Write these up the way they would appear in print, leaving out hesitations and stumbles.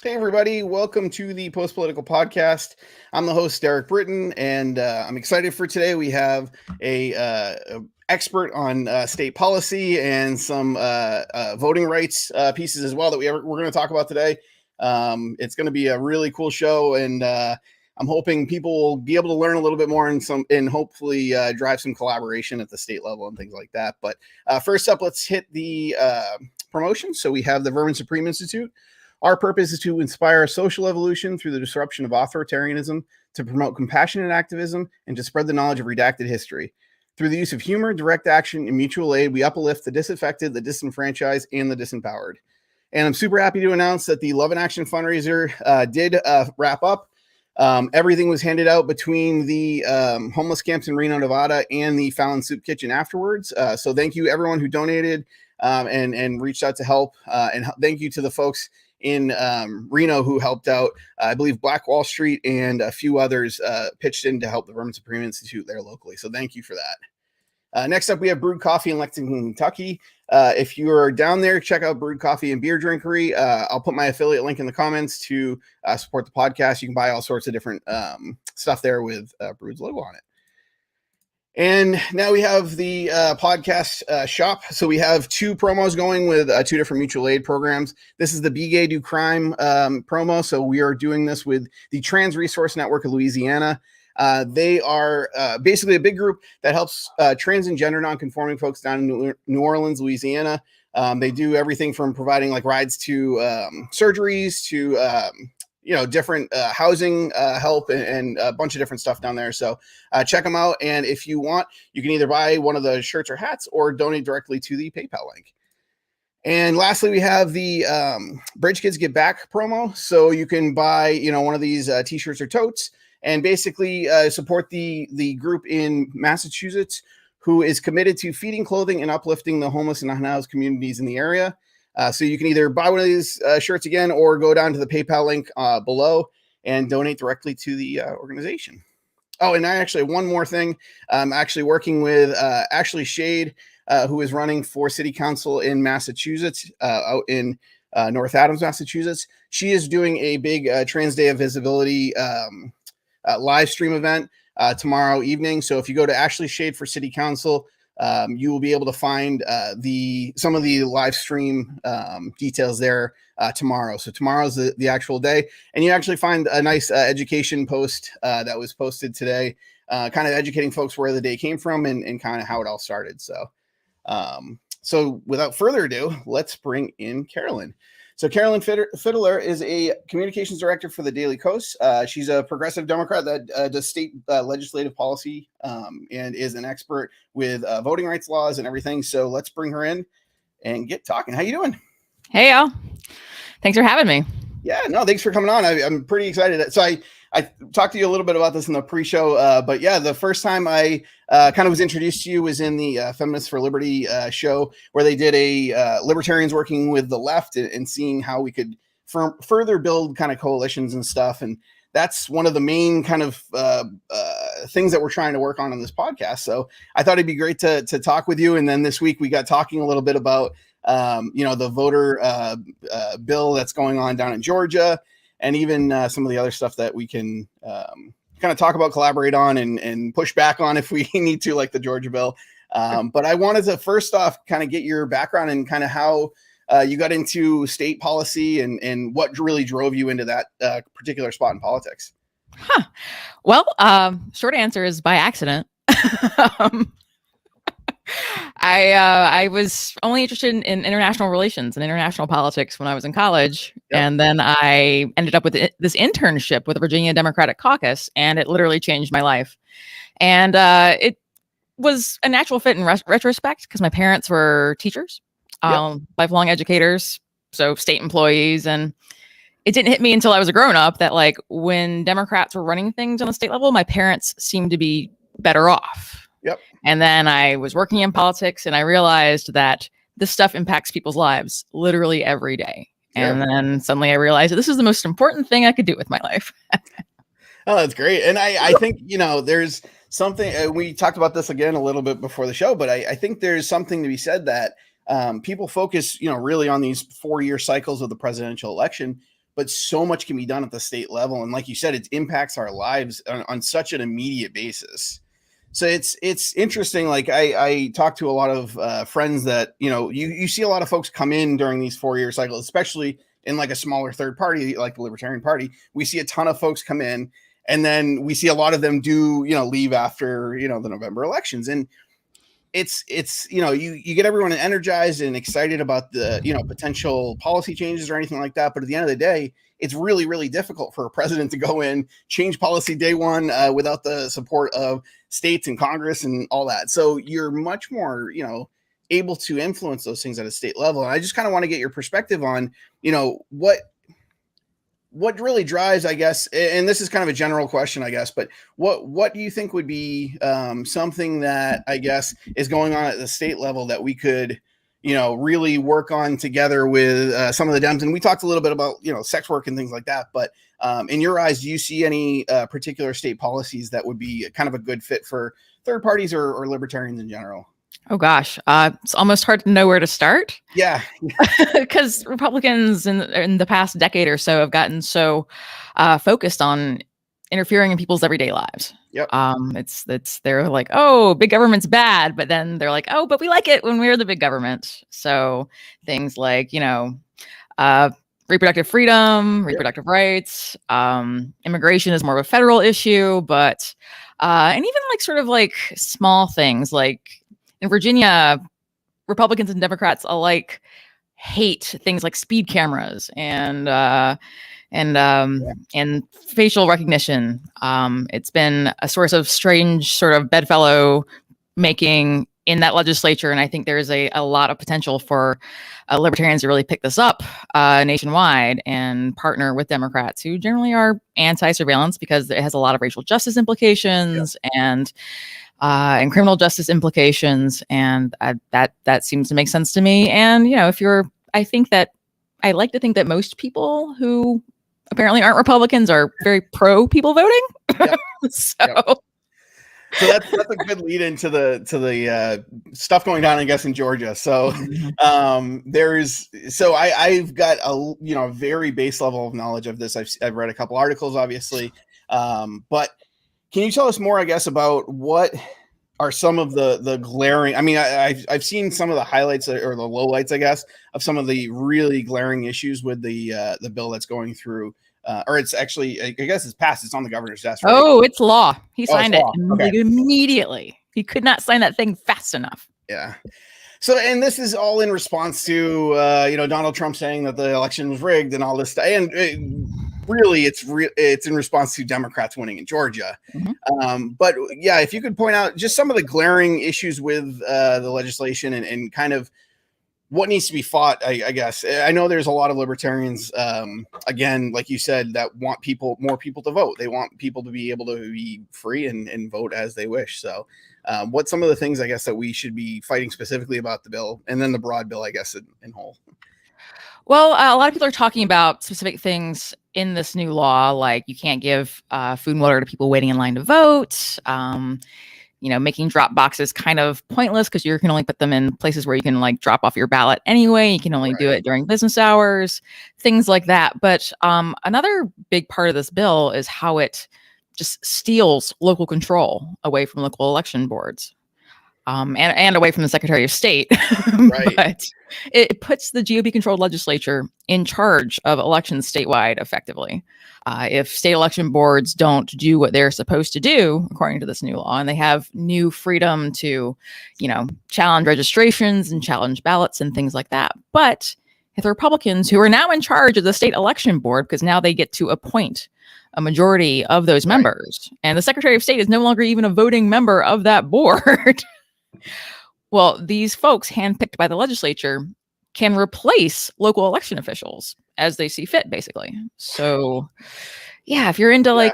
Hey, everybody. Welcome to the Post Political Podcast. I'm the host, Derek Britton, and I'm excited for today. We have a expert on state policy and some voting rights pieces as well that we're going to talk about today. It's going to be a really cool show, and I'm hoping people will be able to learn a little bit more and hopefully drive some collaboration at the state level and things like that. But first up, let's hit the promotion. So we have the Vermin Supreme Institute. Our purpose is to inspire social evolution through the disruption of authoritarianism, to promote compassionate activism, and to spread the knowledge of redacted history. Through the use of humor, direct action, and mutual aid, we uplift the disaffected, the disenfranchised, and the disempowered. And I'm super happy to announce that the Love and Action fundraiser did wrap up. Everything was handed out between the homeless camps in Reno, Nevada, and the Fallon Soup Kitchen afterwards. So thank you, everyone who donated and reached out to help. And thank you to the folks in Reno who helped out. I believe Black Wall Street and a few others pitched in to help the Vermin Supreme Institute there locally. So thank you for that. Next up, we have Brewed Coffee in Lexington, Kentucky. If you are down there, check out Brewed Coffee and Beer Drinkery. I'll put my affiliate link in the comments to support the podcast. You can buy all sorts of different stuff there with Brewed's logo on it. And now we have the podcast shop. So we have two promos going with two different mutual aid programs. This is the Be Gay, Do Crime promo. So we are doing this with the Trans Resource Network of Louisiana. They are basically a big group that helps trans and gender nonconforming folks down in New Orleans, Louisiana. They do everything from providing like rides to surgeries to different housing help and a bunch of different stuff down there. So check them out. And if you want, you can either buy one of the shirts or hats or donate directly to the PayPal link. And lastly, we have the Bridge Kids Get Back promo. So you can buy, one of these t-shirts or totes and basically support the group in Massachusetts who is committed to feeding, clothing, and uplifting the homeless and unhoused communities in the area. So you can either buy one of these shirts again or go down to the PayPal link below and donate directly to the organization. Oh, and I actually, one more thing. I'm actually working with Ashley Shade, who is running for city council in Massachusetts, out in North Adams, Massachusetts. She is doing a big Trans Day of Visibility live stream event tomorrow evening. So if you go to Ashley Shade for city council, you will be able to find some of the live stream details there tomorrow. So tomorrow's the actual day, and you actually find a nice education post that was posted today, kind of educating folks where the day came from and kind of how it all started. So without further ado, let's bring in Carolyn. So Carolyn Fiddler is a communications director for the Daily Kos. She's a progressive Democrat that does state legislative policy and is an expert with voting rights laws and everything. So let's bring her in and get talking. How you doing? Hey, y'all. Thanks for having me. Yeah, no, thanks for coming on. I'm pretty excited. So I talked to you a little bit about this in the pre-show, but yeah, the first time I kind of was introduced to you was in the Feminists for Liberty show, where they did a libertarians working with the left and seeing how we could further build kind of coalitions and stuff. And that's one of the main kind of things that we're trying to work on this podcast. So I thought it'd be great to talk with you. And then this week we got talking a little bit about the voter bill that's going on down in Georgia, and even some of the other stuff that we can kind of talk about, collaborate on, and push back on if we need to, like the Georgia bill. But I wanted to first off kind of get your background and kind of how you got into state policy and what really drove you into that particular spot in politics. Well, short answer is by accident. I was only interested in international relations and international politics when I was in college. Yep. And then I ended up with this internship with the Virginia Democratic Caucus, and it literally changed my life. And it was a natural fit in retrospect because my parents were teachers, lifelong educators, so state employees. And it didn't hit me until I was a grown up that, like, when Democrats were running things on the state level, my parents seemed to be better off. Yep. And then I was working in politics, and I realized that this stuff impacts people's lives literally every day. And then suddenly I realized that this is the most important thing I could do with my life. Oh, that's great. And I think, there's something, we talked about this again a little bit before the show, but I think there's something to be said that people focus, really on these 4-year cycles of the presidential election. but so much can be done at the state level. And like you said, it impacts our lives on such an immediate basis. So it's interesting. Like I talk to a lot of friends that, you see a lot of folks come in during these 4-year cycles, especially in like a smaller third party, like the Libertarian Party. We see a ton of folks come in, and then we see a lot of them leave after, the November elections. And it's you get everyone energized and excited about the potential policy changes or anything like that, but at the end of the day, it's really, really difficult for a president to go in, change policy day one without the support of states and Congress and all that. So you're much more able to influence those things at a state level. And I just kind of want to get your perspective on what really drives, I guess, and this is kind of a general question, I guess, but what do you think would be something that, I guess, is going on at the state level that we could, really work on together with some of the Dems? And we talked a little bit about, sex work and things like that, but in your eyes, do you see any particular state policies that would be kind of a good fit for third parties or libertarians in general? Oh gosh, it's almost hard to know where to start. Yeah, because Republicans in the past decade or so have gotten so focused on interfering in people's everyday lives. Yep. They're like, oh, big government's bad, but then they're like, oh, but we like it when we're the big government. So things like reproductive freedom, reproductive rights, immigration is more of a federal issue, but and even like sort of like small things like. In Virginia, Republicans and Democrats alike hate things like speed cameras and facial recognition. It's been a source of strange sort of bedfellow making in that legislature, and I think there's a lot of potential for libertarians to really pick this up nationwide and partner with Democrats who generally are anti-surveillance because it has a lot of racial justice implications and criminal justice implications, and that seems to make sense to me. And I like to think that most people who apparently aren't Republicans are very pro people voting. Yep. So. Yep. So that's a good lead into the stuff going on, I guess, in Georgia. So I've got a very base level of knowledge of this. I've read a couple articles, obviously, but can you tell us more, I guess, about what are some of the glaring? I mean, I've seen some of the highlights or the lowlights, I guess, of some of the really glaring issues with the bill that's going through. Or it's actually, I guess it's passed. It's on the governor's desk. Right? Oh, it's law. He signed it okay. Immediately. He could not sign that thing fast enough. Yeah. So, and this is all in response to, Donald Trump saying that the election was rigged and all this stuff. And really, it's in response to Democrats winning in Georgia. Mm-hmm. But yeah, if you could point out just some of the glaring issues with the legislation and kind of what needs to be fought, I guess. I know there's a lot of libertarians, again, like you said, that want more people to vote. They want people to be able to be free and vote as they wish. So what's some of the things, I guess, that we should be fighting specifically about the bill and then the broad bill, I guess, in whole? Well, a lot of people are talking about specific things in this new law, like you can't give food and water to people waiting in line to vote. Making drop boxes kind of pointless because you can only put them in places where you can like drop off your ballot anyway. You can only do it during business hours, things like that. But another big part of this bill is how it just steals local control away from local election boards. And away from the Secretary of State. Right. But it puts the GOP-controlled legislature in charge of elections statewide effectively. If state election boards don't do what they're supposed to do, according to this new law, and they have new freedom to, challenge registrations and challenge ballots and things like that. But if the Republicans, who are now in charge of the state election board, because now they get to appoint a majority of those members, and the Secretary of State is no longer even a voting member of that board. Well, these folks handpicked by the legislature can replace local election officials as they see fit, basically. So, yeah, if you're into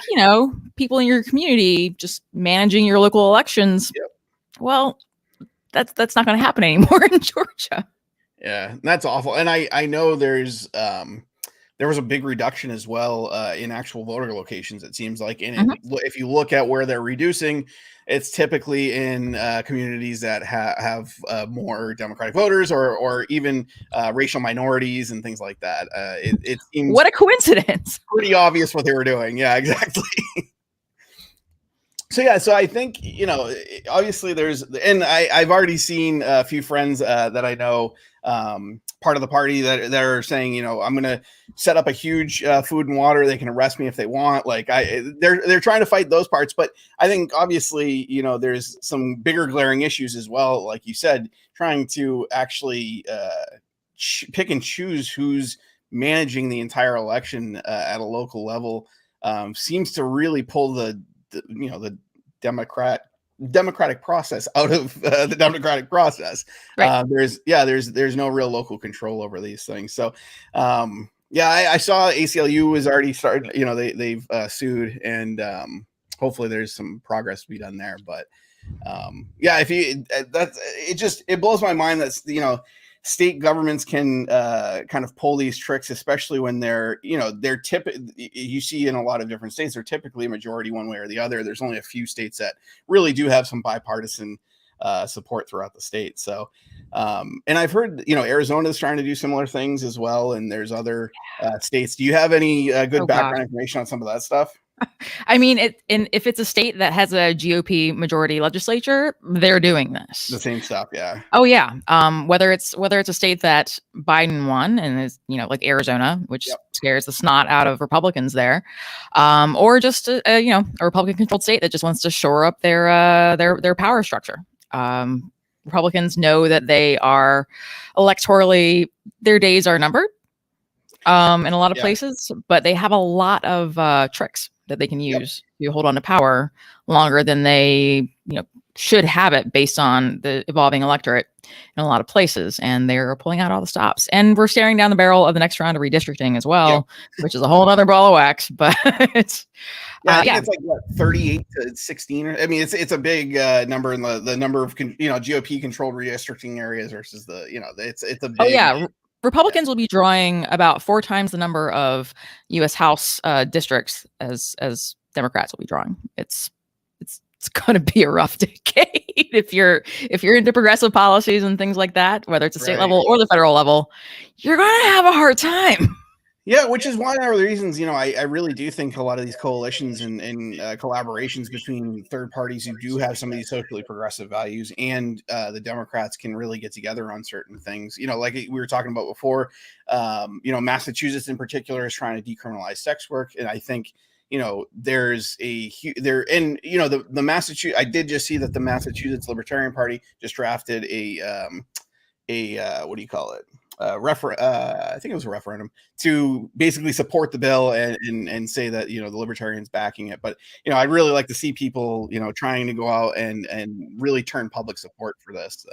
people in your community just managing your local elections, well, that's not going to happen anymore in Georgia. Yeah, that's awful. And I know there's there was a big reduction as well in actual voter locations, it seems like. And Mm-hmm. if you look at where they're reducing, it's typically in communities that have more Democratic voters, or even racial minorities and things like that. It seems What a coincidence. pretty obvious what they were doing. Yeah, exactly. So I think, obviously and I've already seen a few friends that I know, part of the party that are saying, I'm going to set up a huge food and water. They can arrest me if they want. Like they're trying to fight those parts, but I think obviously, there's some bigger glaring issues as well. Like you said, trying to actually pick and choose who's managing the entire election at a local level seems to really pull the democratic process out of the democratic process. Right. There's no real local control over these things. So I saw ACLU was already started. They've sued, and hopefully there's some progress to be done there. But if you it blows my mind that state governments can kind of pull these tricks, especially when they're you see in a lot of different states, they're typically a majority one way or the other. There's only a few states that really do have some bipartisan support throughout the state. So, and I've heard, Arizona is trying to do similar things as well. And there's other states. Do you have any good background information on some of that stuff? I mean, if it's a state that has a GOP majority legislature, they're doing this. The same stuff, yeah. Oh yeah. Whether it's a state that Biden won and is, like Arizona, which scares the snot out of Republicans there, or just a Republican-controlled state that just wants to shore up their power structure. Republicans know that they are electorally, their days are numbered in a lot of places, but they have a lot of tricks that they can use to hold on to power longer than they should have it based on the evolving electorate in a lot of places. And they're pulling out all the stops. And we're staring down the barrel of the next round of redistricting as well, which is a whole other ball of wax. But it's it's like what, 38 to 16. I mean, it's a big number in the number of GOP controlled redistricting areas versus the it's a big. Republicans will be drawing about 4 times the number of U.S. House districts as Democrats will be drawing. It's going to be a rough decade if you're into progressive policies and things like that, whether it's a state level or the federal level. You're going to have a hard time. Yeah, which is one of the reasons, I really do think a lot of these coalitions and collaborations between third parties who do have some of these socially progressive values and the Democrats can really get together on certain things. Like we were talking about before, Massachusetts in particular is trying to decriminalize sex work. And I think, there's the Massachusetts, I did just see that the Massachusetts Libertarian Party just drafted a what do you call it? I think it was a referendum to basically support the bill and say that, the libertarians backing it. But, I'd really like to see people, trying to go out and really turn public support for this.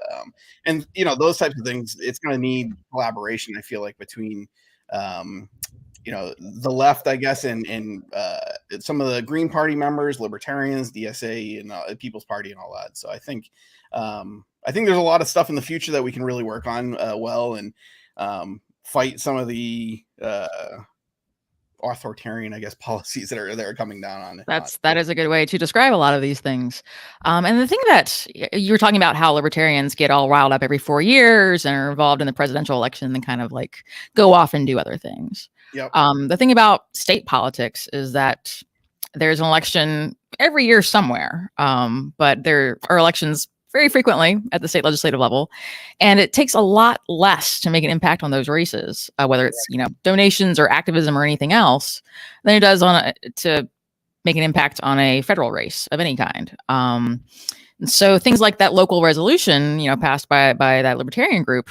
And, those types of things, it's going to need collaboration, I feel like, between, the left, I guess, and some of the Green Party members, libertarians, DSA, and People's Party and all that. So I think there's a lot of stuff in the future that we can really work on well and fight some of the authoritarian, I guess, policies that are coming down on it. That is a good way to describe a lot of these things. And the thing that you were talking about, how libertarians get all riled up every 4 years and are involved in the presidential election and kind of like go off and do other things. Yep. The thing about state politics is that there's an election every year somewhere, but there are elections very frequently at the state legislative level, and it takes a lot less to make an impact on those races, whether it's donations or activism or anything else, than it does to make an impact on a federal race of any kind. And so things like that local resolution, passed by that libertarian group,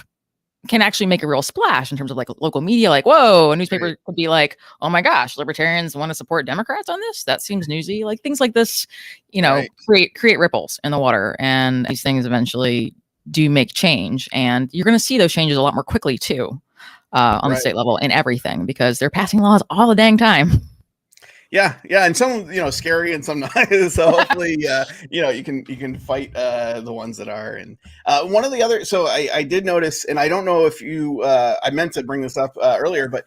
can actually make a real splash in terms of like local media. Like, whoa, a newspaper could be like, oh my gosh, libertarians want to support Democrats on this? That seems newsy. Like things like this, create ripples in the water. And these things eventually do make change. And you're going to see those changes a lot more quickly too, on the state level in everything, because they're passing laws all the dang time. Yeah, yeah, and some scary and some not. So hopefully, you can fight the ones that are. And one of the other, so I did notice, and I don't know if you, I meant to bring this up earlier, but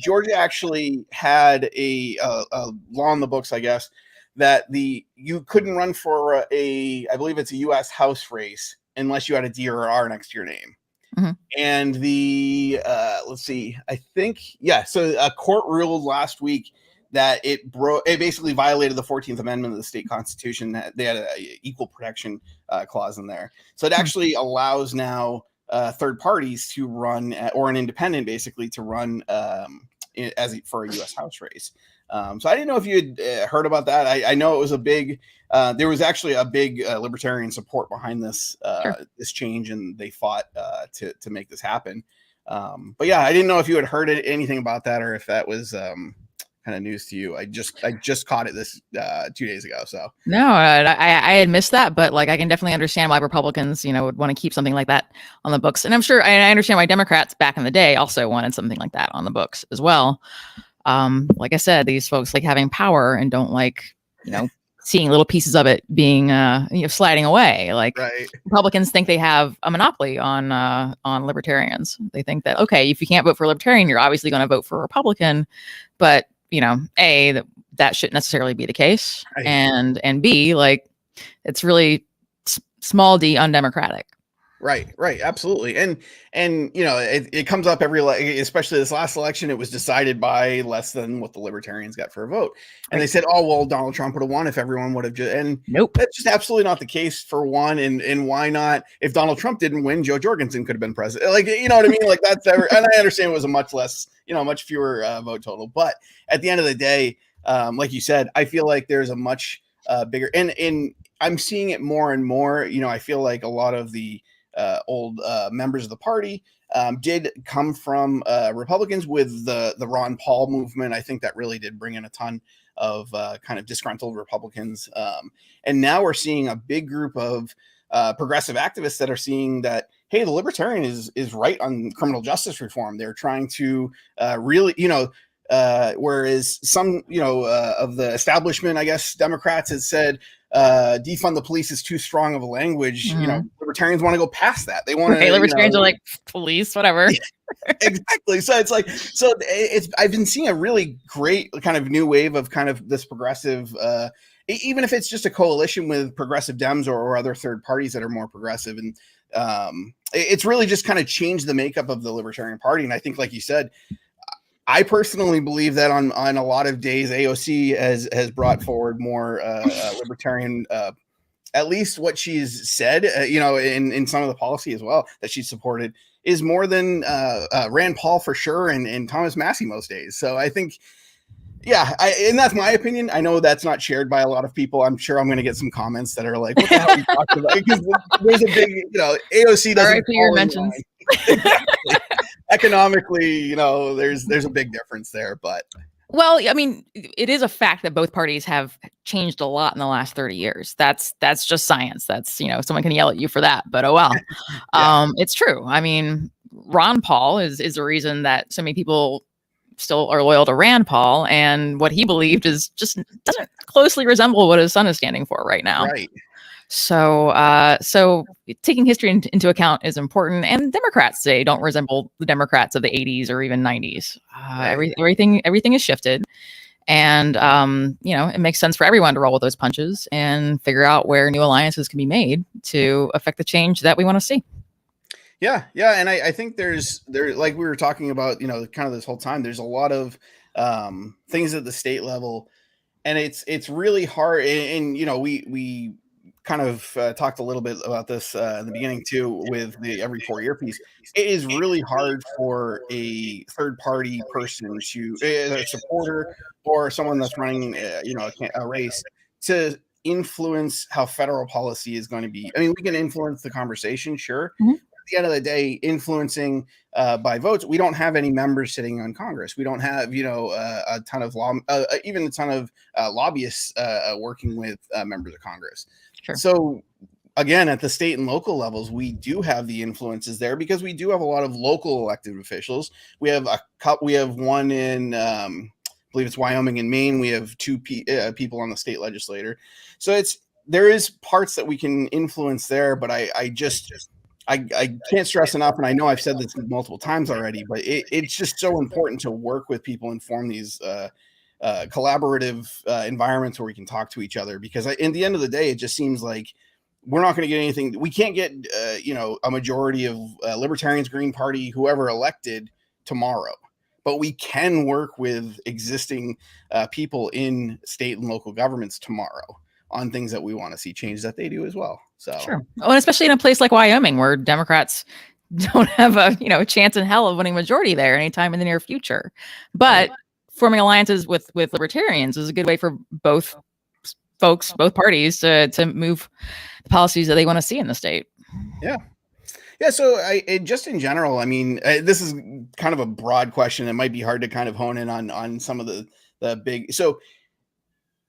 Georgia actually had a law in the books, I guess, that you couldn't run for I believe it's a U.S. House race unless you had a D or R next to your name. Mm-hmm. And let's see, I think, yeah. So a court ruled last week that it basically violated the 14th Amendment of the state constitution. They had a equal protection clause in there. So it actually allows now third parties to run, or an independent basically to run for a U.S. House race. So I didn't know if you had heard about that. I know it was a big, there was actually a big libertarian support behind this this change, and they fought to make this happen. But yeah, I didn't know if you had heard anything about that, or if that was kind of news to you. I just caught it this 2 days ago. So no, I had missed that, but like I can definitely understand why Republicans, would want to keep something like that on the books, and I'm sure I understand why Democrats back in the day also wanted something like that on the books as well. Like I said, these folks like having power and don't like, seeing little pieces of it being, sliding away. Like right. Republicans think they have a monopoly on libertarians. They think that, okay, if you can't vote for a libertarian, you're obviously going to vote for a Republican, but that shouldn't necessarily be the case. Right. And B, like it's really small d undemocratic. Right, absolutely. And it comes up especially this last election, it was decided by less than what the libertarians got for a vote. And they said, oh, well, Donald Trump would have won if everyone would have and nope, that's just absolutely not the case, for one. And why not? If Donald Trump didn't win, Joe Jorgensen could have been president. Like, you know what I mean? Like that's and I understand it was a much less, much fewer vote total. But at the end of the day, like you said, I feel like there's a much bigger, and I'm seeing it more and more. I feel like a lot of the old members of the party did come from Republicans with the Ron Paul movement. I think that really did bring in a ton of kind of disgruntled Republicans. And now we're seeing a big group of progressive activists that are seeing that, hey, the libertarian is right on criminal justice reform. They're trying to really, whereas some, of the establishment, I guess, Democrats has said, defund the police is too strong of a language. Mm-hmm. Libertarians want to go past that. They want to. Libertarians are like, police, whatever. Exactly. So it's like, I've been seeing a really great kind of new wave of kind of this progressive, even if it's just a coalition with progressive Dems or other third parties that are more progressive. And it's really just kind of changed the makeup of the Libertarian Party. And I think, like you said, I personally believe that on a lot of days, AOC has brought forward more libertarian, at least what she's said, in some of the policy as well that she's supported is more than Rand Paul for sure, and Thomas Massey most days. So I think, yeah, and that's my opinion. I know that's not shared by a lot of people. I'm sure I'm going to get some comments that are like, what the hell are you talking about? Because there's a big, AOC doesn't. Right, your mentions. Exactly. Economically, there's a big difference there, but. Well, I mean, it is a fact that both parties have changed a lot in the last 30 years. That's just science. That's, someone can yell at you for that, but oh well. Yeah. It's true. I mean, Ron Paul is the reason that so many people still are loyal to Rand Paul, and what he believed is just doesn't closely resemble what his son is standing for right now. Right. So taking history into account is important. And Democrats today don't resemble the Democrats of the 80s or even 90s. Right. Everything is shifted, and it makes sense for everyone to roll with those punches and figure out where new alliances can be made to affect the change that we want to see. Yeah, and I think there like we were talking about, kind of this whole time. There's a lot of things at the state level, and it's really hard. And we kind of talked a little bit about this in the beginning too, with the every 4-year piece. It is really hard for a third party person to a supporter or someone that's running a race to influence how federal policy is going to be. I mean, we can influence the conversation, sure. Mm-hmm. At the end of the day, influencing by votes, we don't have any members sitting on Congress. We don't have a ton of even a ton of lobbyists working with members of Congress. Sure. So again, at the state and local levels, we do have the influences there because we do have a lot of local elected officials. We have one in, I believe it's Wyoming and Maine. We have two people on the state legislature. So there is parts that we can influence there, but I can't stress enough, and I know I've said this multiple times already, but it's just so important to work with people and form these collaborative environments where we can talk to each other, because in the end of the day, it just seems like we're not going to get anything. We can't get a majority of libertarians, Green Party, whoever elected tomorrow, but we can work with existing people in state and local governments tomorrow on things that we want to see change that they do as well. So sure. Well, and especially in a place like Wyoming, where Democrats don't have a chance in hell of winning majority there anytime in the near future. But forming alliances with libertarians is a good way for both parties to move the policies that they want to see in the state. Yeah. So just in general, I mean, this is kind of a broad question. It might be hard to kind of hone in on some of the big. So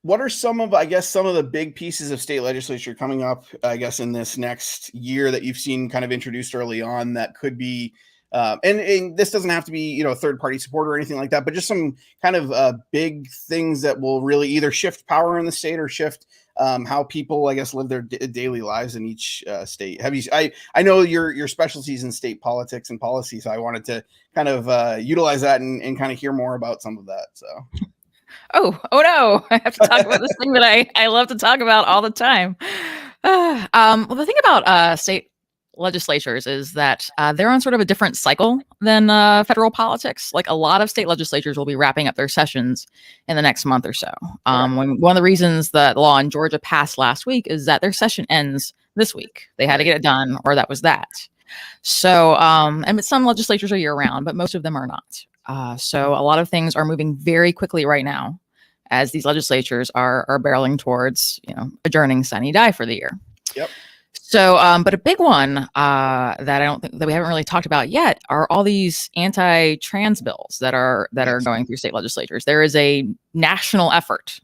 what are some of the big pieces of state legislature coming up, I guess, in this next year that you've seen kind of introduced early on that could be, and this doesn't have to be, third party support or anything like that, but just some kind of big things that will really either shift power in the state or shift how people, I guess, live their daily lives in each state. I know your specialties in state politics and policy, so I wanted to kind of utilize that and kind of hear more about some of that. So. Oh no, I have to talk about this thing that I love to talk about all the time. Well, the thing about state legislatures is that they're on sort of a different cycle than federal politics. Like, a lot of state legislatures will be wrapping up their sessions in the next month or so. When one of the reasons that the law in Georgia passed last week is that their session ends this week. They had to get it done, or that was that. So, and some legislatures are year round, but most of them are not. So a lot of things are moving very quickly right now as these legislatures are barreling towards, adjourning sine die for the year. Yep. So, but a big one that I don't think that we haven't really talked about yet are all these anti-trans bills that are going through state legislatures. There is a national effort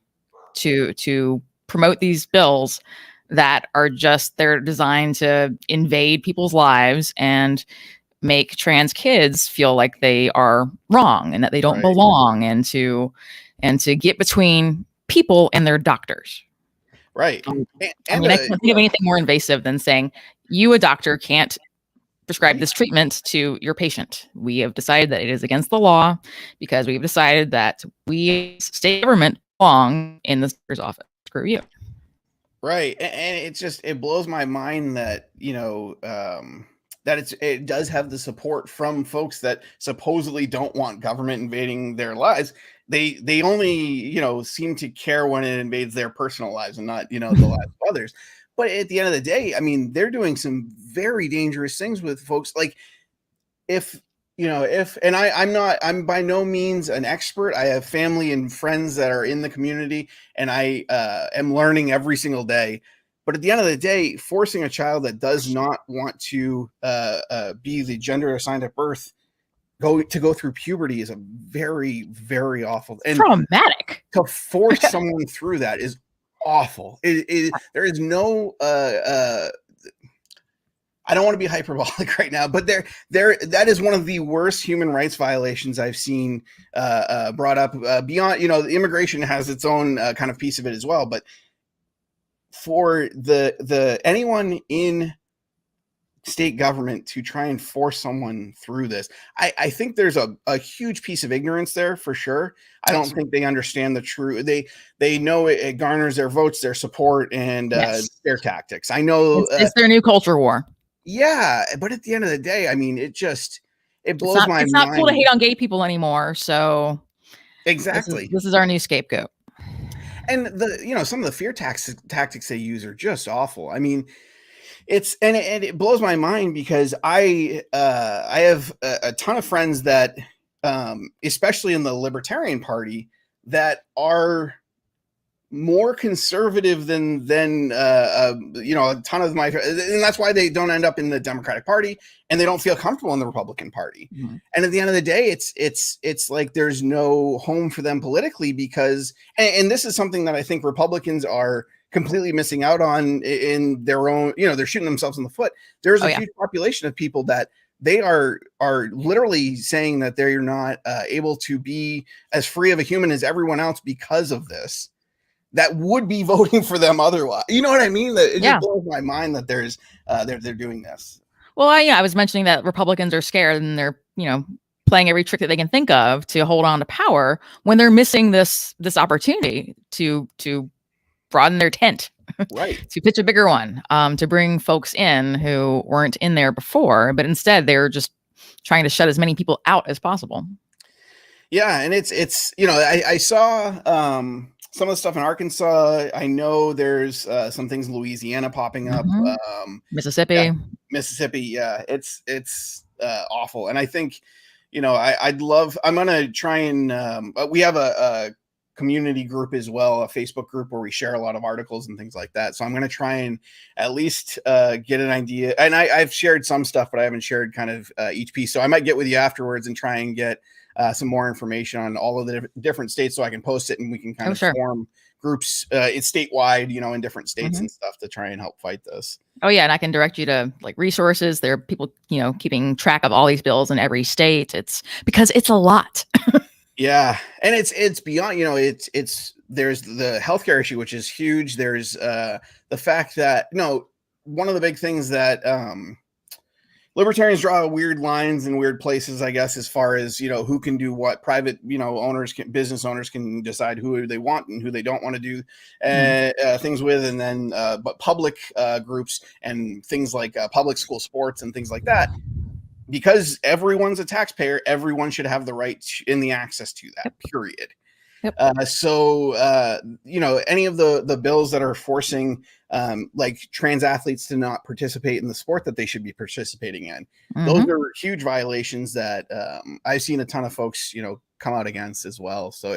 to promote these bills that are they're designed to invade people's lives and make trans kids feel like they are wrong and that they don't belong, and to get between people and their doctors. Right. I can't think of anything more invasive than saying, you, a doctor, can't prescribe this treatment to your patient. We have decided that it is against the law because we've decided that we, state government, belong in the doctor's office. Screw you. Right. And it blows my mind that, that it does have the support from folks that supposedly don't want government invading their lives. They only, seem to care when it invades their personal lives and not, the lives of others. But at the end of the day, I mean, they're doing some very dangerous things with folks. Like, I'm by no means an expert. I have family and friends that are in the community, and I am learning every single day. But at the end of the day, forcing a child that does not want to be the gender assigned at birth go through puberty is a very, very awful and traumatic. To force someone through that is awful. There is no. I don't want to be hyperbolic right now, but that is one of the worst human rights violations I've seen brought up. Beyond, the immigration has its own kind of piece of it as well, but for the anyone in state government to try and force someone through this, I think there's a huge piece of ignorance there for sure. I don't think they understand the true. They know it garners their votes, their support, and their tactics. I know it's their new culture war. Yeah, but at the end of the day, I mean, it blows my mind. It's not cool to hate on gay people anymore. So exactly, this is our new scapegoat. And some of the fear tactics they use are just awful. I mean, it blows my mind because I have a ton of friends that, especially in the Libertarian Party, that are more conservative than a ton of my, and that's why they don't end up in the Democratic Party and they don't feel comfortable in the Republican Party. Mm-hmm. And at the end of the day, it's like there's no home for them politically because, and this is something that I think Republicans are completely missing out on in their own, they're shooting themselves in the foot. There's a huge population of people that they are literally saying that they're not able to be as free of a human as everyone else because of this, that would be voting for them otherwise. You know what I mean? That it just blows my mind that there's they're doing this. Well, I was mentioning that Republicans are scared and they're, playing every trick that they can think of to hold on to power when they're missing this opportunity to broaden their tent, right? To pitch a bigger one, to bring folks in who weren't in there before, but instead they're just trying to shut as many people out as possible. Yeah, and it's I saw some of the stuff in Arkansas. I know there's some things in Louisiana popping up. Mississippi. Yeah, it's awful. And I think, I'm going to try and we have a community group as well, a Facebook group where we share a lot of articles and things like that. So I'm going to try and at least get an idea. And I've shared some stuff, but I haven't shared kind of each piece. So I might get with you afterwards and try and get some more information on all of the different states so I can post it and we can kind of form groups it's statewide, in different states and stuff to try and help fight this. Oh yeah. And I can direct you to like resources. There are people, keeping track of all these bills in every state. It's because it's a lot. Yeah. And it's beyond, there's the healthcare issue, which is huge. There's the fact that, one of the big things that libertarians draw weird lines in weird places, I guess, as far as, who can do what. Private, business owners can decide who they want and who they don't want to do things with. And then, but public groups and things like public school sports and things like that, because everyone's a taxpayer, everyone should have the right and the access to that, period. Yep. So, any of the bills that are forcing like trans athletes to not participate in the sport that they should be participating in, those are huge violations that I've seen a ton of folks, come out against as well. So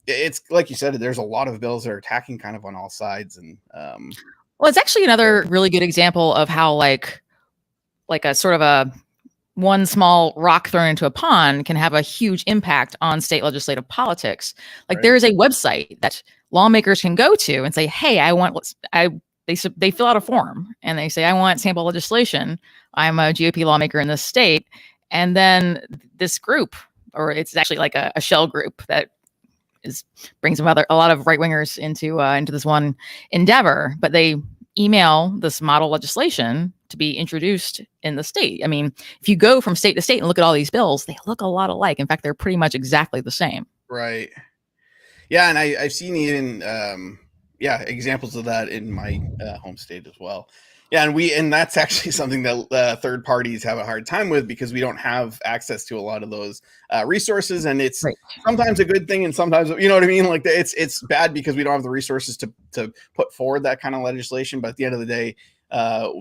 it's like you said, there's a lot of bills that are attacking kind of on all sides. And well, it's actually another really good example of how like a sort of a one small rock thrown into a pond can have a huge impact on state legislative politics. Like there is a website that lawmakers can go to and say, hey, they fill out a form and they say, I want sample legislation. I'm a GOP lawmaker in this state. And then this group, or it's actually like a shell group that brings a lot of right wingers into this one endeavor, but they email this model legislation to be introduced in the state. I mean, if you go from state to state and look at all these bills, they look a lot alike. In fact, they're pretty much exactly the same. Right. Yeah. And I've seen even, examples of that in my home state as well. Yeah. And that's actually something that third parties have a hard time with because we don't have access to a lot of those resources. And it's sometimes a good thing. And sometimes, you know what I mean? Like it's bad because we don't have the resources to put forward that kind of legislation. But at the end of the day,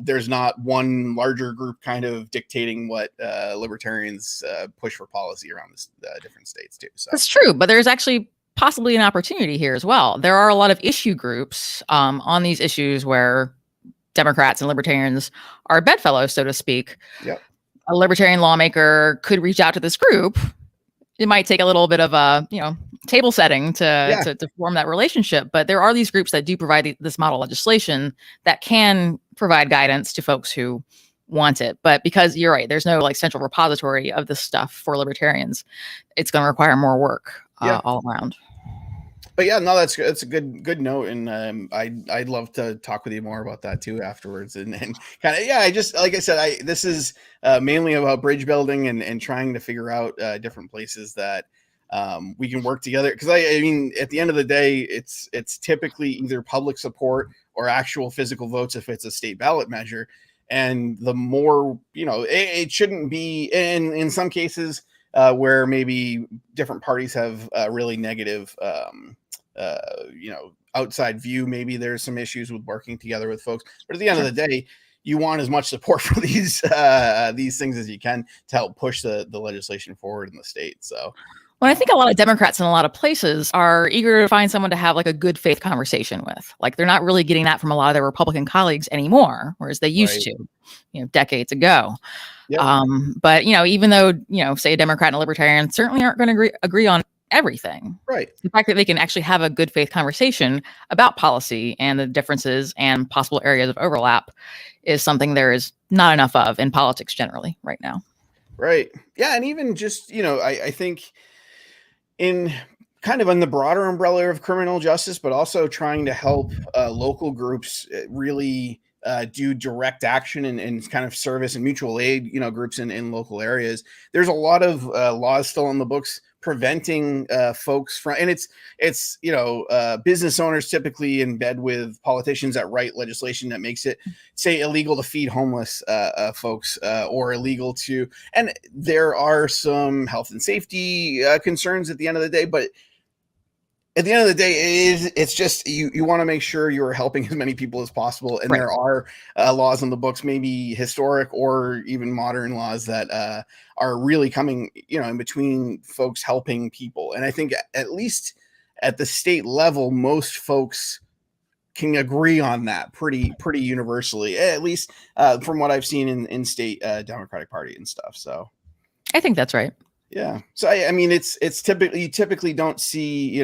there's not one larger group kind of dictating what libertarians push for policy around different states too. So that's true, but there's actually possibly an opportunity here as well. There are a lot of issue groups on these issues where Democrats and libertarians are bedfellows, so to speak. Yep. A libertarian lawmaker could reach out to this group. It might take a little bit of a, table setting to form that relationship. But there are these groups that do provide this model legislation that can provide guidance to folks who want it. But because you're right, there's no like central repository of this stuff for libertarians. It's going to require more work all around. But yeah, no, that's a good note, and I'd love to talk with you more about that too afterwards. And kind of I just like I said, this is mainly about bridge building and trying to figure out different places that we can work together. Because I mean, at the end of the day, it's typically either public support or actual physical votes if it's a state ballot measure. And the more it shouldn't be in some cases where maybe different parties have really negative. Outside view, maybe there's some issues with working together with folks, but at the end of the day, you want as much support for these things as you can to help push the legislation forward in the state. So well, I think a lot of Democrats in a lot of places are eager to find someone to have like a good faith conversation with. Like they're not really getting that from a lot of their Republican colleagues anymore, whereas they used to, decades ago. Yep. But even though, say a Democrat and a libertarian certainly aren't going to agree on everything. Right. The fact that they can actually have a good faith conversation about policy and the differences and possible areas of overlap is something there is not enough of in politics generally right now. Right. Yeah. And even just, I think in kind of on the broader umbrella of criminal justice, but also trying to help local groups really do direct action and kind of service and mutual aid, groups in local areas. There's a lot of laws still in the books preventing folks from, and it's business owners typically in bed with politicians that write legislation that makes it, say, illegal to feed homeless folks or illegal to, and there are some health and safety concerns at the end of the day, but at the end of the day, it's just you want to make sure you're helping as many people as possible. And there are laws in the books, maybe historic or even modern laws that are really coming, in between folks helping people. And I think at least at the state level, most folks can agree on that pretty universally, at least from what I've seen in state Democratic Party and stuff. So I think that's right. Yeah. So I mean, it's typically, you typically don't see,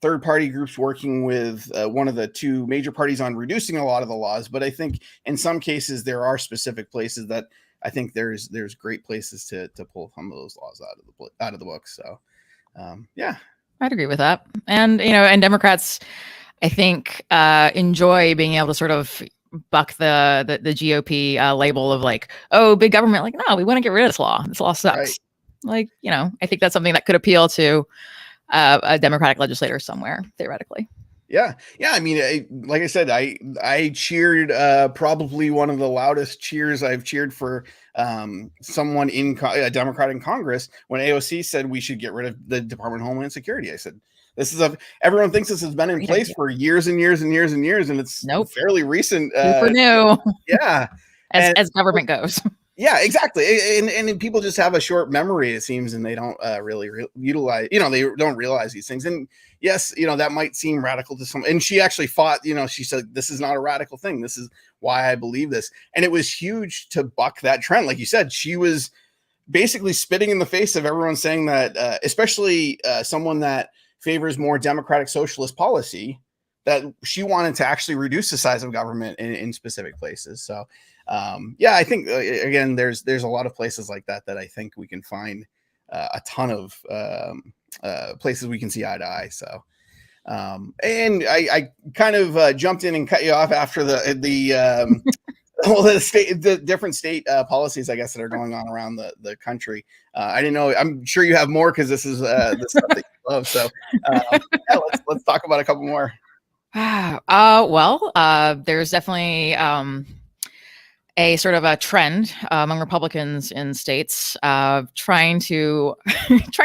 third party groups working with one of the two major parties on reducing a lot of the laws. But I think in some cases there are specific places that I think there's great places to pull some of those laws out of the book. So yeah, I'd agree with that. And and Democrats, I think, enjoy being able to sort of buck the GOP label of like, oh, big government. Like, no, we want to get rid of this law. This law sucks. Right. Like, I think that's something that could appeal to a Democratic legislator somewhere, theoretically. Yeah. Yeah. I mean, like I said, I cheered probably one of the loudest cheers I've cheered for someone in a Democrat in Congress when AOC said we should get rid of the Department of Homeland Security. I said, everyone thinks this has been in place for years and years and years and years, and it's fairly recent. Super new. Yeah. as government goes. Yeah, exactly. And people just have a short memory, it seems, and they don't really utilize, they don't realize these things. And yes, that might seem radical to some, and she actually fought, she said, this is not a radical thing. This is why I believe this. And it was huge to buck that trend. Like you said, she was basically spitting in the face of everyone saying that, especially someone that favors more democratic socialist policy, that she wanted to actually reduce the size of government in specific places. So yeah, I think again, there's a lot of places like that I think we can find a ton of places we can see eye to eye. So and I kind of jumped in and cut you off after the well, the different state policies, I guess, that are going on around the country. I didn't know. I'm sure you have more because this is the stuff that you love. So yeah, let's talk about a couple more. Well, there's definitely a sort of a trend among Republicans in states trying to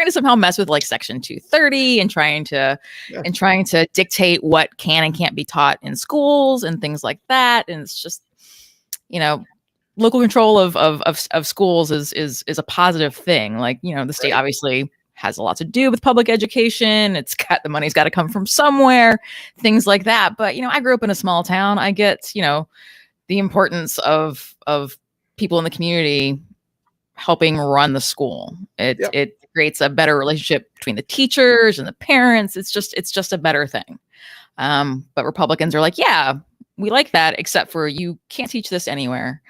somehow mess with like Section 230 and trying to dictate what can and can't be taught in schools and things like that. And it's just, local control of schools is a positive thing. Like, the state obviously has a lot to do with public education. The money's got to come from somewhere, things like that. But, I grew up in a small town. I get, the importance of people in the community helping run the school. It creates a better relationship between the teachers and the parents. It's just a better thing. But Republicans are like, yeah, we like that, except for you can't teach this anywhere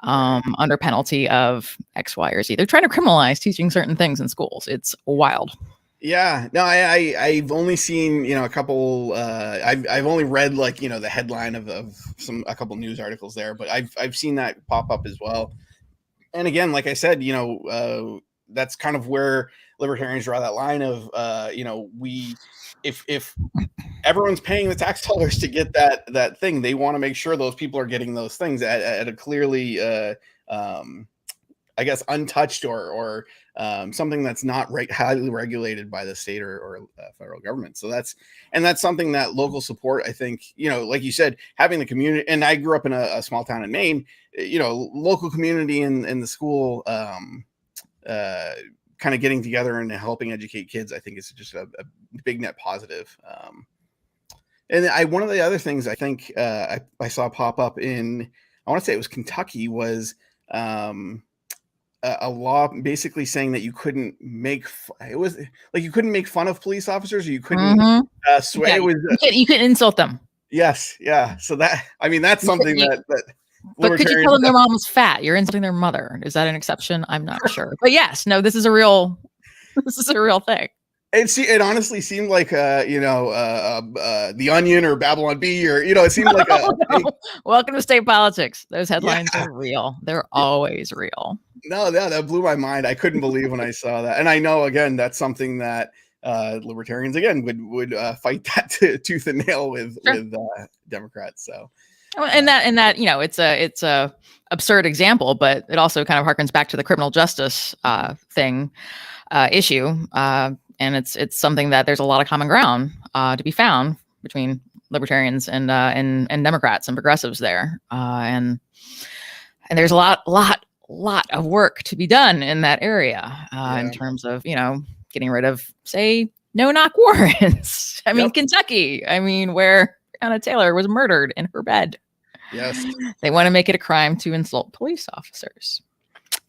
under penalty of X, Y, or Z. They're trying to criminalize teaching certain things in schools. It's wild. Yeah, no, I've only seen, a couple, I've only read like, the headline of a couple news articles there, but I've seen that pop up as well. And again, like I said, that's kind of where libertarians draw that line of, if everyone's paying the tax dollars to get that thing, they want to make sure those people are getting those things at a clearly, I guess, untouched or something that's not highly regulated by the state or federal government. So that's something that local support, I think, like you said, having the community, and I grew up in a small town in Maine, local community in the school, kind of getting together and helping educate kids, I think is just a big net positive. And one of the other things I think I saw pop up I want to say it was Kentucky, was a law basically saying that you couldn't make fun of police officers, or you couldn't swear. Yeah, you couldn't insult them. Yes. Yeah. So that's something that But could you tell them their mom was fat? You're insulting their mother. Is that an exception? I'm not sure. But yes, no, this is a real thing. It honestly seemed like The Onion or Babylon Bee, or it seemed like Welcome to state politics. Those headlines are real. They're always real. No, that blew my mind. I couldn't believe when I saw that. And I know, again, that's something that libertarians again would fight that tooth and nail with Democrats. So and that it's a absurd example, but it also kind of harkens back to the criminal justice issue. And it's something that there's a lot of common ground to be found between libertarians and Democrats and progressives there. And there's a lot of work to be done in that area in terms of, getting rid of, say, no-knock warrants. I mean, Kentucky, where Breonna Taylor was murdered in her bed. Yes. They want to make it a crime to insult police officers.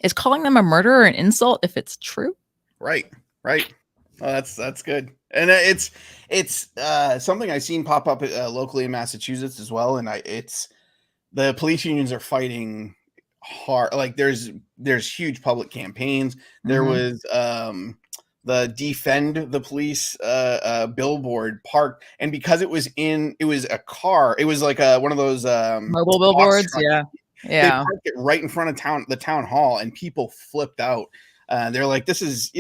Is calling them a murderer an insult if it's true? Right. Oh, that's good. And it's something I've seen pop up locally in Massachusetts as well. And it's the police unions are fighting hard. Like there's huge public campaigns. There was the Defend the Police billboard parked, and because it was a car, it was like one of those mobile billboards. Yeah. They parked it right in front of the town hall, and people flipped out. They're like, this is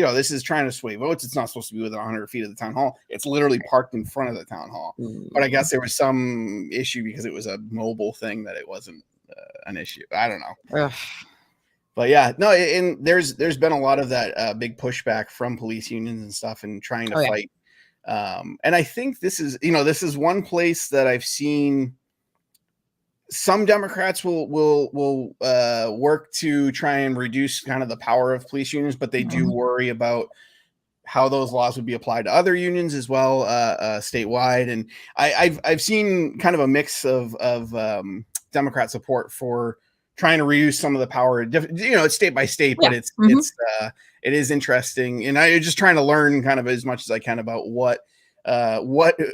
trying to sway votes. It's not supposed to be within 100 feet of the town hall. It's literally parked in front of the town hall. But I guess there was some issue because it was a mobile thing that it wasn't an issue. I don't know. Ugh. But yeah, no, and there's been a lot of that big pushback from police unions and stuff and trying to fight. And I think this is one place that I've seen some Democrats will work to try and reduce kind of the power of police unions, but they do worry about how those laws would be applied to other unions as well, statewide. And I've seen kind of a mix of Democrat support for trying to reduce some of the power. It's state by state, but it is interesting. And I'm just trying to learn kind of as much as I can about what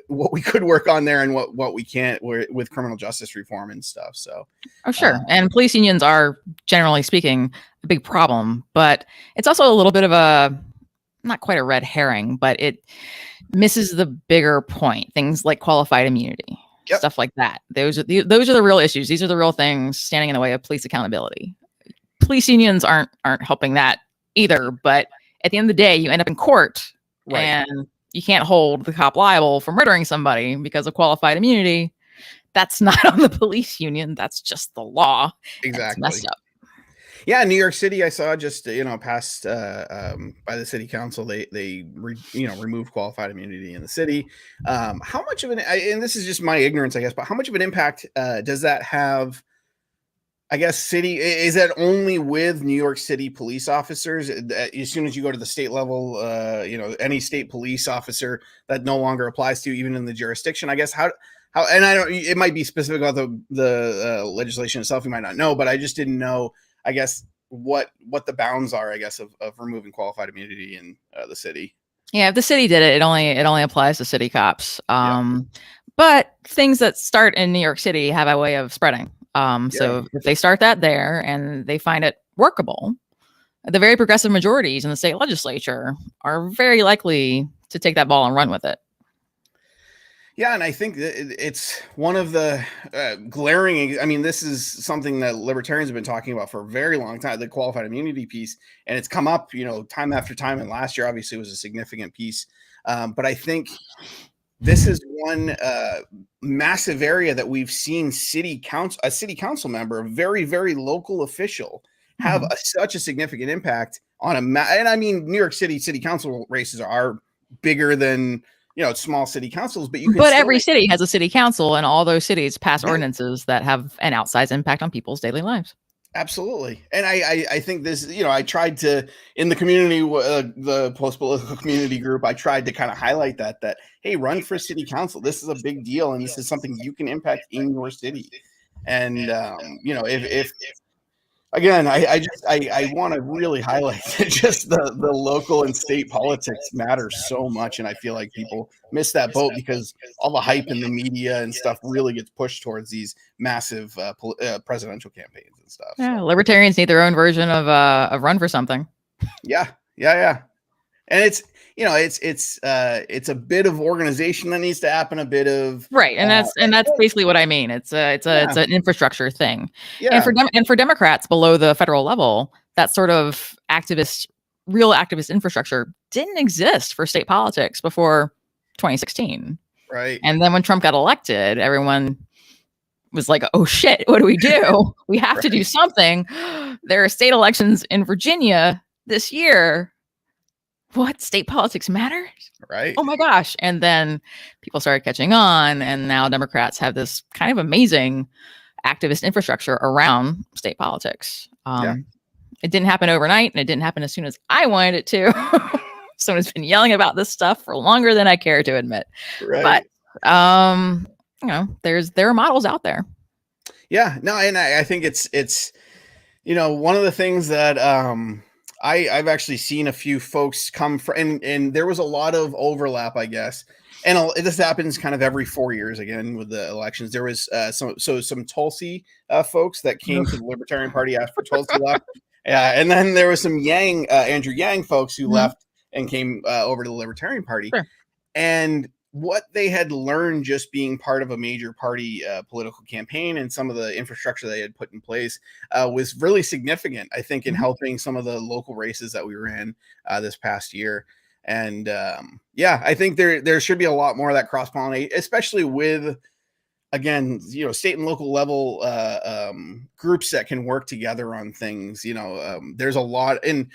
we could work on there and what we can't with criminal justice reform and stuff. So, sure. And police unions are, generally speaking, a big problem, but it's also a little bit of not quite a red herring, but it misses the bigger point. Things like qualified immunity. Yep. Stuff like that. Those are the real issues. These are the real things standing in the way of police accountability. Police unions aren't helping that either. But at the end of the day, you end up in court, and you can't hold the cop liable for murdering somebody because of qualified immunity. That's not on the police union. That's just the law. Exactly. It's messed up. Yeah, New York City, I saw just passed by the city council. They removed qualified immunity in the city. How much of and this is just my ignorance, I guess, but how much of an impact does that have? I guess city, is that only with New York City police officers? As soon as you go to the state level, any state police officer, that no longer applies to even in the jurisdiction. I guess how and I don't. It might be specific about the legislation itself. You might not know, but I just didn't know, I guess, what the bounds are, I guess, of removing qualified immunity in the city. Yeah, if the city did it, it only applies to city cops. But things that start in New York City have a way of spreading. So if they start that there and they find it workable, the very progressive majorities in the state legislature are very likely to take that ball and run with it. Yeah, and I think it's one of the glaring. I mean, this is something that libertarians have been talking about for a very long time, the qualified immunity piece, and it's come up, time after time. And last year, obviously, was a significant piece. But I think this is one massive area that we've seen a city council member, a very, very local official, have such a significant impact on and I mean, New York City council races are bigger than small city councils, but every city has a city council, and all those cities pass ordinances that have an outsized impact on people's daily lives. Absolutely. And I think this, I tried to, in the community, the post-political community group, I tried to kind of highlight that, hey, run for city council. This is a big deal. And this is something you can impact in your city. And, if again, I want to really highlight that just the local and state politics matter so much, and I feel like people miss that boat because all the hype in the media and stuff really gets pushed towards these massive presidential campaigns and stuff. Yeah, So. libertarians need their own version of run for something. Yeah, and it's it's a bit of organization that needs to happen, a bit of right, and that's basically what I mean. It's an infrastructure thing, yeah. And for Democrats below the federal level, that sort of real activist infrastructure didn't exist for state politics before 2016. Right. And then when Trump got elected, everyone was like, "Oh shit, what do we do? We have to do something." There are state elections in Virginia this year. What? State politics matters? Right. Oh my gosh. And then people started catching on, and now Democrats have this kind of amazing activist infrastructure around state politics. It didn't happen overnight, and it didn't happen as soon as I wanted it to. Someone's been yelling about this stuff for longer than I care to admit. Right. But there are models out there. Yeah, no, and I think it's one of the things that I've actually seen a few folks come from, and there was a lot of overlap, I guess. And this happens kind of every 4 years again with the elections. There was some Tulsi folks that came to the Libertarian Party after Tulsi left. And then there was some Andrew Yang folks who left and came over to the Libertarian Party. Sure. And what they had learned just being part of a major party political campaign and some of the infrastructure they had put in place was really significant, I think, in helping some of the local races that we ran this past year. And I think there should be a lot more of that cross-pollinate, especially with, again, state and local level groups that can work together on things. There's a lot, and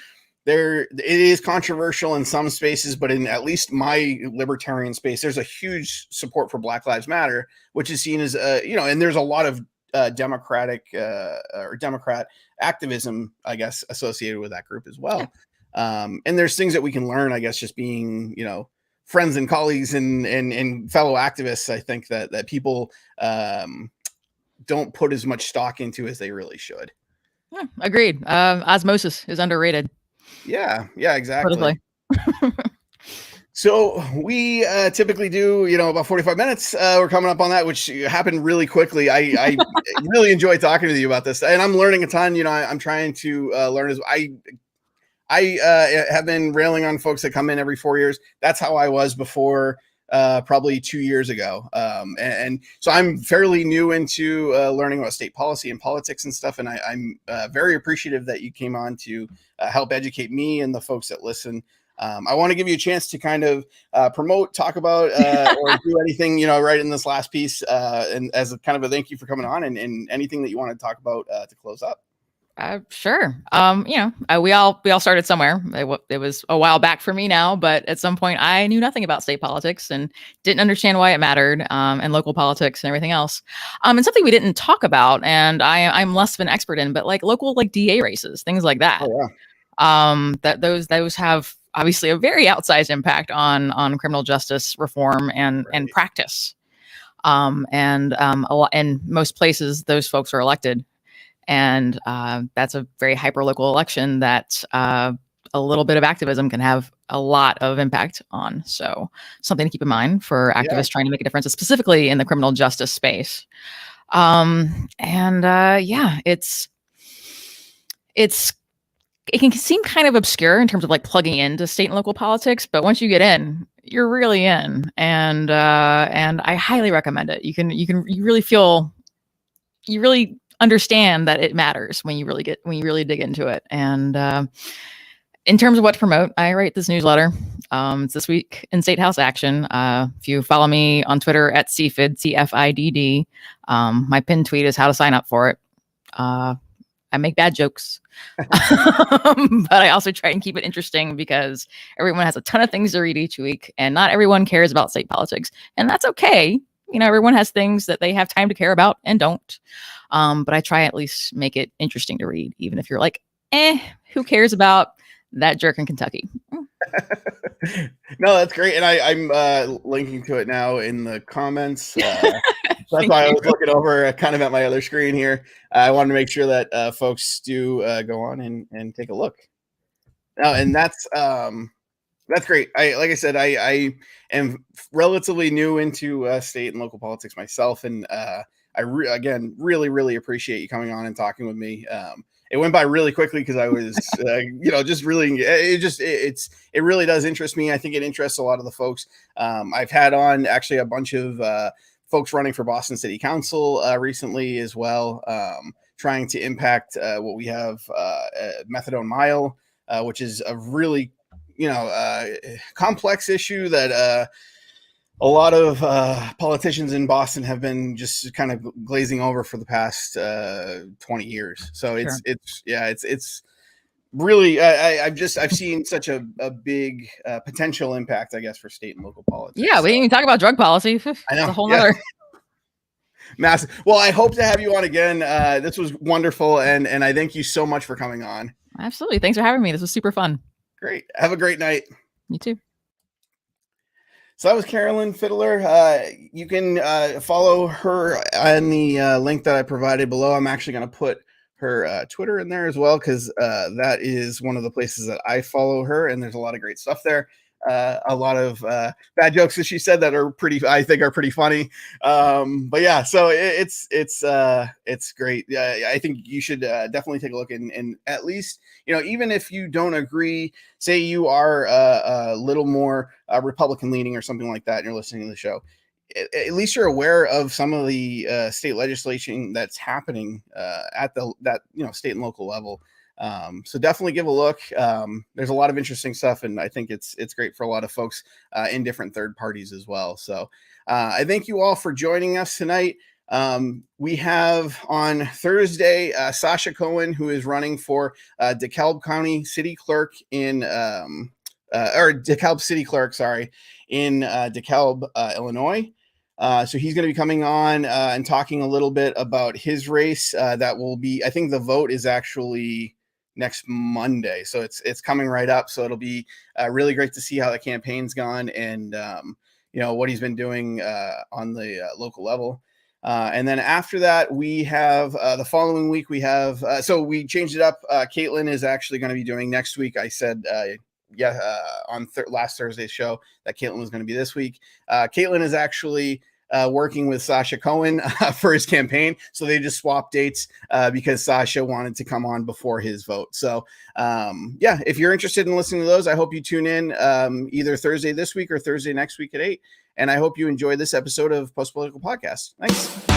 it is controversial in some spaces, but in at least my libertarian space, there's a huge support for Black Lives Matter, which is seen as and there's a lot of Democrat activism, I guess, associated with that group as well. And there's things that we can learn, I guess, just being, friends and colleagues and fellow activists. I think that people don't put as much stock into as they really should. Yeah, agreed. Osmosis is underrated. Yeah, exactly. So we typically do, about 45 minutes. We're coming up on that, which happened really quickly. I really enjoy talking to you about this, and I'm learning a ton. I'm trying to learn as I have been railing on folks that come in every 4 years. That's how I was before, probably 2 years ago. And so I'm fairly new into learning about state policy and politics and stuff. And I'm very appreciative that you came on to help educate me and the folks that listen. I want to give you a chance to kind of promote, talk about, or do anything, right in this last piece, and as a kind of a thank you for coming on, and anything that you want to talk about to close up. Sure. We all started somewhere. It was a while back for me now, but at some point I knew nothing about state politics and didn't understand why it mattered, and local politics and everything else. And something we didn't talk about, and I'm less of an expert in, but like local DA races, things like that. Oh, yeah. That those have obviously a very outsized impact on criminal justice reform and practice. And a lot in most places, those folks are elected. And that's a very hyper-local election that a little bit of activism can have a lot of impact on. So something to keep in mind for activists trying to make a difference, specifically in the criminal justice space. It can seem kind of obscure in terms of plugging into state and local politics, but once you get in, you're really in. And I highly recommend it. You really understand that it matters when you really dig into it. And in terms of what to promote, I write this newsletter. It's this week in State House Action. If you follow me on Twitter at CFID, CFIDD, my pinned tweet is how to sign up for it. I make bad jokes, but I also try and keep it interesting because everyone has a ton of things to read each week, and not everyone cares about state politics, and that's okay. Everyone has things that they have time to care about and don't. But I try at least make it interesting to read, even if you're like, who cares about that jerk in Kentucky? No, that's great. And I'm linking to it now in the comments. That's why I was looking over kind of at my other screen here. I wanted to make sure that folks do go on and take a look. And that's great. Like I said, I am relatively new into state and local politics myself, and again really appreciate you coming on and talking with me. It went by really quickly because I was just really it really does interest me. I think it interests a lot of the folks. I've had on actually a bunch of folks running for Boston City Council recently as well, trying to impact what we have methadone mile, which is a really complex issue that a lot of politicians in Boston have been just kind of glazing over for the past 20 years. So it's really I've seen such a big potential impact, I guess, for state and local politics. Yeah, we didn't even talk about drug policy. I know, it's a whole other massive. Well, I hope to have you on again. This was wonderful, and I thank you so much for coming on. Absolutely, thanks for having me. This was super fun. Great. Have a great night. You too. So that was Carolyn Fiddler. You can follow her on the link that I provided below. I'm actually going to put her Twitter in there as well, because that is one of the places that I follow her, and there's a lot of great stuff there. A lot of bad jokes, as she said, that are I think are pretty funny. But yeah, so it's great. I think you should definitely take a look, and at least, even if you don't agree, say you are a little more Republican leaning or something like that, and you're listening to the show, at least you're aware of some of the state legislation that's happening at that state and local level. So definitely give a look. There's a lot of interesting stuff, and I think it's great for a lot of folks in different third parties as well. So I thank you all for joining us tonight. We have on Thursday Sasha Cohen, who is running for DeKalb County City Clerk in DeKalb City Clerk, in DeKalb, Illinois. So he's going to be coming on and talking a little bit about his race. That will be, I think the vote is actually next Monday, so it's coming right up. So it'll be really great to see how the campaign's gone, and what he's been doing on the local level. And then after that, we have the following week, we have so we changed it up. Caitlin is actually going to be doing next week. I said on last Thursday's show that Caitlin was going to be this week. Caitlin is actually working with Sasha Cohen for his campaign. So they just swapped dates because Sasha wanted to come on before his vote. So if you're interested in listening to those, I hope you tune in either Thursday this week or Thursday next week at 8. And I hope you enjoy this episode of Post Political Podcast. Thanks.